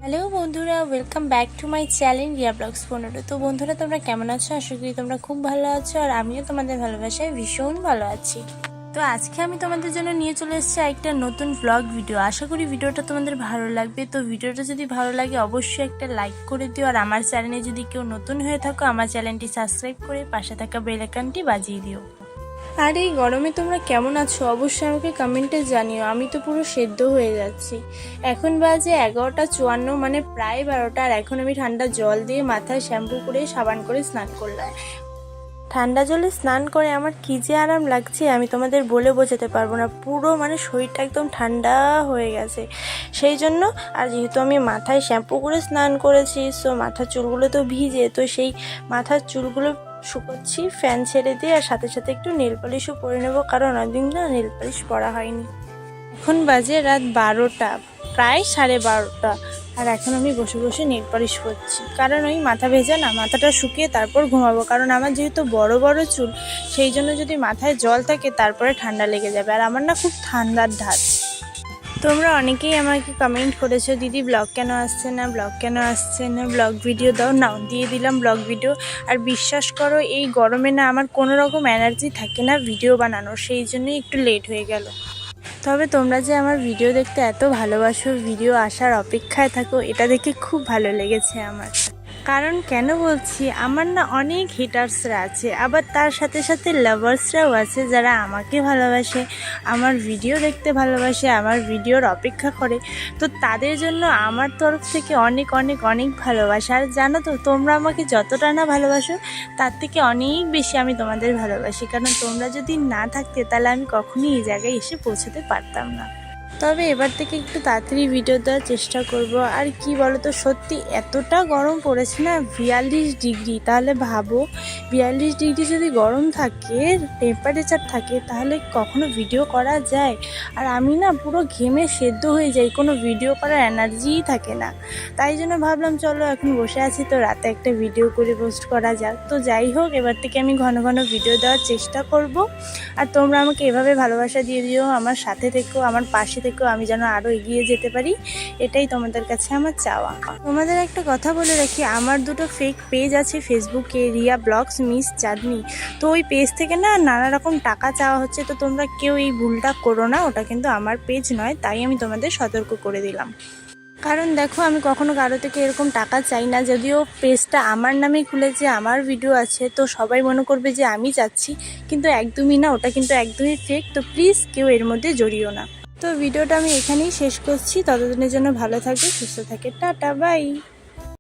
Hello বন্ধুরা, welcome back to my channel Riya blogs 15। তো বন্ধুরা, তোমরা কেমন আছো? আশা করি তোমরা খুব ভালো আছো, আর আমিও তোমাদের ভালোবাসায় ভীষণ ভালো আছি। তো আজকে আমি তোমাদের জন্য নিয়ে চলে এসেছি একটা নতুন ব্লগ ভিডিও। আশা করি ভিডিওটা তোমাদের ভালো লাগবে। তো ভিডিওটা যদি ভালো লাগে অবশ্যই একটা লাইক করে দিও, আর আমার চ্যানেলে যদি কেউ নতুন হয়ে থাকো আমার চ্যানেলটি সাবস্ক্রাইব করে পাশে থাকা বেল আইকনটি বাজিয়ে দিও। আর এই গরমে তোমরা কেমন আছো অবশ্যই আমাকে কমেন্টে জানিও। আমি তো পুরো সেদ্ধ হয়ে যাচ্ছি। এখন বাজে 11:54, মানে প্রায় 12টা। আর এখন আমি ঠান্ডা জল দিয়ে মাথায় শ্যাম্পু করে সাবান করে স্নান করলাম। ঠান্ডা জলে স্নান করে আমার কী যে আরাম লাগছে আমি তোমাদের বলে বোঝাতে পারবো না। পুরো মানে শরীরটা একদম ঠান্ডা হয়ে গেছে সেই জন্য। আর যেহেতু আমি মাথায় শ্যাম্পু করে স্নান করেছি, সো মাথার চুলগুলো তো ভিজে, তো সেই মাথার চুলগুলো শুকোচ্ছি ফ্যান ছেড়ে দিয়ে। আর সাথে সাথে একটু নেল পালিশও পরে নেবো, কারণ অনেকদিন না নেল পালিশ পরা হয়নি। এখন বাজে রাত 12টা, প্রায় 12:30। আর এখন আমি বসে বসে নেল পালিশ করছি, কারণ ওই মাথা ভেজা না, মাথাটা শুকিয়ে তারপর ঘুমাবো। কারণ আমার যেহেতু বড় বড় চুল, সেই জন্য যদি মাথায় জল থাকে তারপরে ঠান্ডা লেগে যাবে। আর আমার না খুব ঠান্ডার ধাত। তোমরা অনেকেই আমাকে কমেন্ট করেছো, দিদি ব্লগ কেন আসছে না, ব্লগ কেন আসছে না, ব্লগ ভিডিও দাও। নাও দিয়ে দিলাম ব্লগ ভিডিও। আর বিশ্বাস করো এই গরমে না আমার কোনো রকম এনার্জি থাকে না ভিডিও বানানোর, সেই জন্যই একটু লেট হয়ে গেল। তবে তোমরা যে আমার ভিডিও দেখতে এত ভালোবাসো, ভিডিও আসার অপেক্ষায় থাকো, এটা দেখে খুব ভালো লেগেছে আমার। কারণ কেন বলছি, আমার না অনেক হিটার্সরা আছে, আবার তার সাথে সাথে লাভার্সরাও আছে যারা আমাকে ভালোবাসে, আমার ভিডিও দেখতে ভালোবাসে, আমার ভিডিওর অপেক্ষা করে। তো তাদের জন্য আমার তরফ থেকে অনেক অনেক অনেক ভালোবাসা। আর জানো তো, তোমরা আমাকে যতটা না ভালোবাসো তার থেকে অনেক বেশি আমি তোমাদের ভালোবাসি। কারণ তোমরা যদি না থাকতে তাহলে আমি কখনোই এই জায়গায় এসে পৌঁছাতে পারতাম না। তবে এবার থেকে একটু তাড়াতাড়ি ভিডিও দেওয়ার চেষ্টা করব। আর কি বলো তো, সত্যি এতটা গরম পড়েছে না, 42 ডিগ্রি। তাহলে ভাবো 42 ডিগ্রি যদি গরম থাকে, টেম্পারেচার থাকে, তাহলে কখনো ভিডিও করা যায়? আর আমি না পুরো ঘেমে সেদ্ধ হয়ে যাই, কোনো ভিডিও করার এনার্জিই থাকে না। তাই জন্য ভাবলাম চলো এখন বসে আছি তো রাতে একটা ভিডিও করে পোস্ট করা যাক। তো যাই হোক, এবার থেকে আমি ঘন ঘন ভিডিও দেওয়ার চেষ্টা করব। আর তোমরা আমাকে এভাবে ভালোবাসা দিয়ে দিও, আমার সাথে থেকো, আমার পাশে থেকো, আমি যেন আরও এগিয়ে যেতে পারি, এটাই তোমাদের কাছে আমার চাওয়া। তোমাদের একটা কথা বলে রাখি, আমার দুটো ফেক পেজ আছে ফেসবুকে, রিয়া ব্লগস মিস চাঁদনি। তো ওই পেজ থেকে না নানা রকম টাকা চাওয়া হচ্ছে। তো তোমরা কেউ এই ভুলটা করো না, ওটা কিন্তু আমার পেজ নয়, তাই আমি তোমাদের সতর্ক করে দিলাম। কারণ দেখো, আমি কখনো কারো থেকে এরকম টাকা চাই না। যদিও পেজটা আমার নামেই খুলেছে, আমার ভিডিও আছে, তো সবাই মনে করবে যে আমি চাচ্ছি, কিন্তু একদমই না, ওটা কিন্তু একদমই ফেক। তো প্লিজ কেউ এর মধ্যে জড়িও না। তো ভিডিওটা আমি এখানেই শেষ করছি। ততদিনের জন্য ভালো থাকবে, সুস্থ থাকে, টাটা, বাই।